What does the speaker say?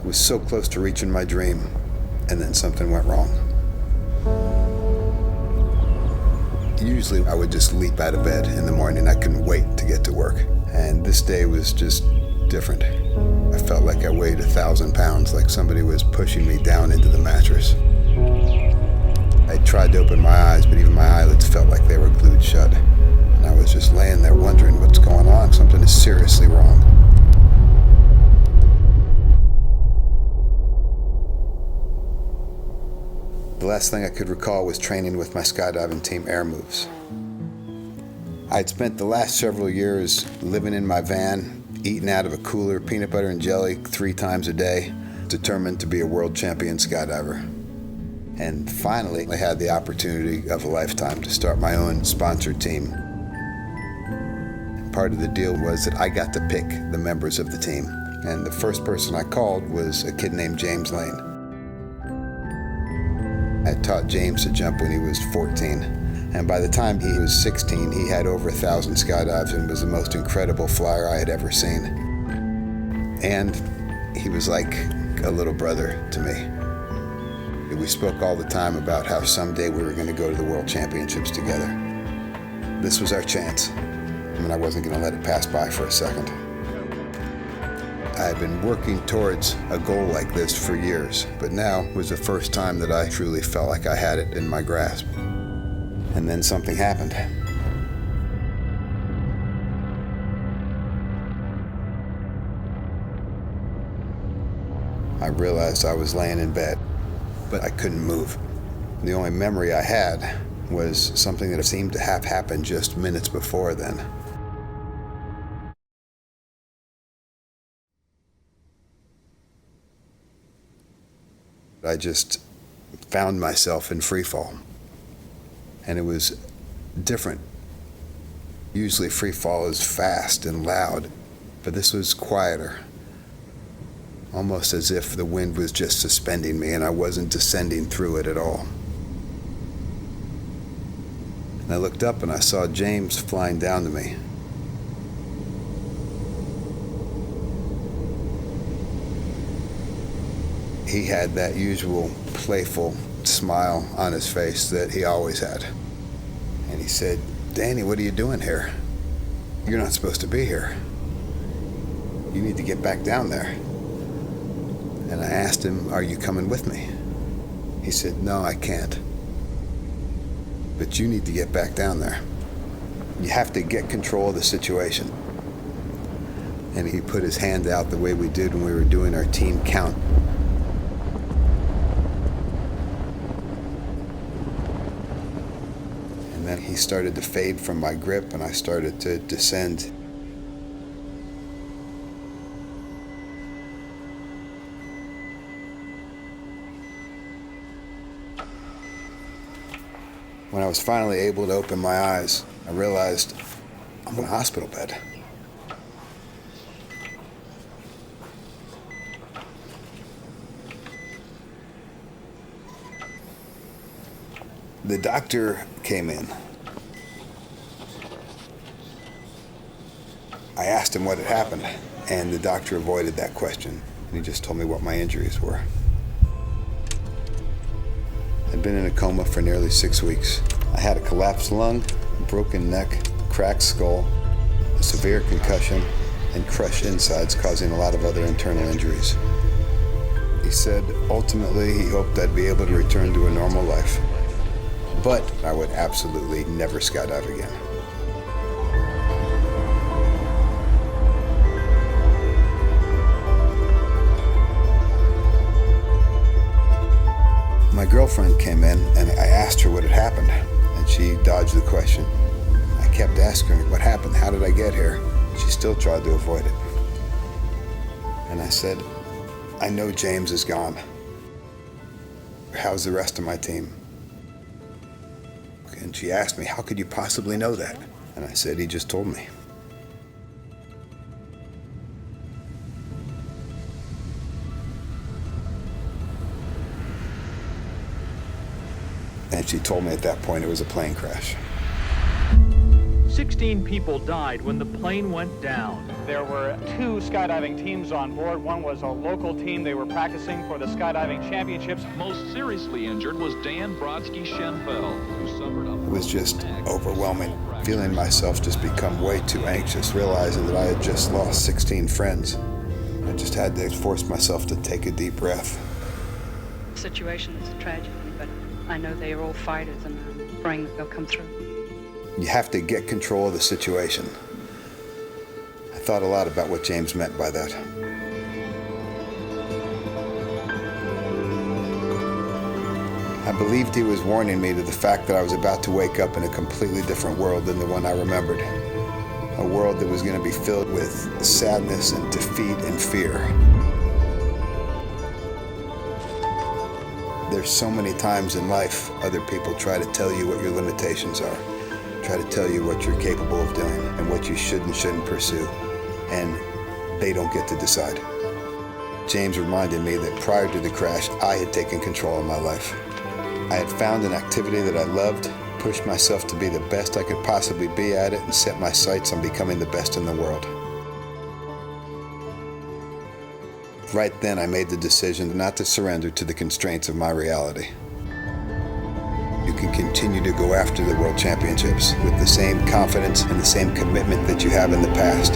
I was so close to reaching my dream, and then something went wrong. Usually I would just leap out of bed in the morning. I couldn't wait to get to work. And this day was just different. I felt like I weighed 1,000 pounds, like somebody was pushing me down into the mattress. I tried to open my eyes, but even my eyelids felt like they were glued shut. And I was just laying there wondering what's going on. Something is seriously wrong. The last thing I could recall was training with my skydiving team Air Moves. I'd spent the last several years living in my van, eating out of a cooler, peanut butter and jelly 3 times a day, determined to be a world champion skydiver. And finally, I had the opportunity of a lifetime to start my own sponsored team. Part of the deal was that I got to pick the members of the team. And the first person I called was a kid named James Lane. I taught James to jump when he was 14, and by the time he was 16, he had over 1,000 skydives and was the most incredible flyer I had ever seen. And he was like a little brother to me. We spoke all the time about how someday we were going to go to the World Championships together. This was our chance, and I wasn't going to let it pass by for a second. I had been working towards a goal like this for years, but now was the first time that I truly felt like I had it in my grasp. And then something happened. I realized I was laying in bed, but I couldn't move. The only memory I had was something that seemed to have happened just minutes before then. I just found myself in free fall, and it was different. Usually free fall is fast and loud, but this was quieter, almost as if the wind was just suspending me and I wasn't descending through it at all. And I looked up and I saw James flying down to me. He had that usual playful smile on his face that he always had. And he said, "Danny, what are you doing here? You're not supposed to be here. You need to get back down there." And I asked him, "Are you coming with me?" He said, "No, I can't. But you need to get back down there. You have to get control of the situation." And he put his hand out the way we did when we were doing our team count. And then he started to fade from my grip and I started to descend. When I was finally able to open my eyes, I realized I'm in a hospital bed. The doctor came in. I asked him what had happened, and the doctor avoided that question, and he just told me what my injuries were. I'd been in a coma for nearly 6 weeks. I had a collapsed lung, a broken neck, cracked skull, a severe concussion, and crushed insides causing a lot of other internal injuries. He said ultimately he hoped I'd be able to return to a normal life, but I would absolutely never skydive again. My girlfriend came in and I asked her what had happened, and she dodged the question. I kept asking her, "What happened? How did I get here?" She still tried to avoid it. And I said, "I know James is gone. How's the rest of my team?" And she asked me, "How could you possibly know that?" And I said, "He just told me." And she told me at that point it was a plane crash. 16 people died when the plane went down. There were 2 skydiving teams on board. One was a local team. They were practicing for the skydiving championships. Most seriously injured was Dan Brodsky-Chenfeld, who suffered a... It was just overwhelming, feeling myself just become way too anxious, realizing that I had just lost 16 friends. I just had to force myself to take a deep breath. The situation is a tragedy, but I know they are all fighters, and I'm praying that they'll come through. You have to get control of the situation. I thought a lot about what James meant by that. I believed he was warning me to the fact that I was about to wake up in a completely different world than the one I remembered. A world that was going to be filled with sadness and defeat and fear. There's so many times in life other people try to tell you what your limitations are. Try to tell you what you're capable of doing and what you should and shouldn't pursue. And they don't get to decide. James reminded me that prior to the crash, I had taken control of my life. I had found an activity that I loved, pushed myself to be the best I could possibly be at it, and set my sights on becoming the best in the world. Right then, I made the decision not to surrender to the constraints of my reality. You can continue to go after the World Championships with the same confidence and the same commitment that you have in the past.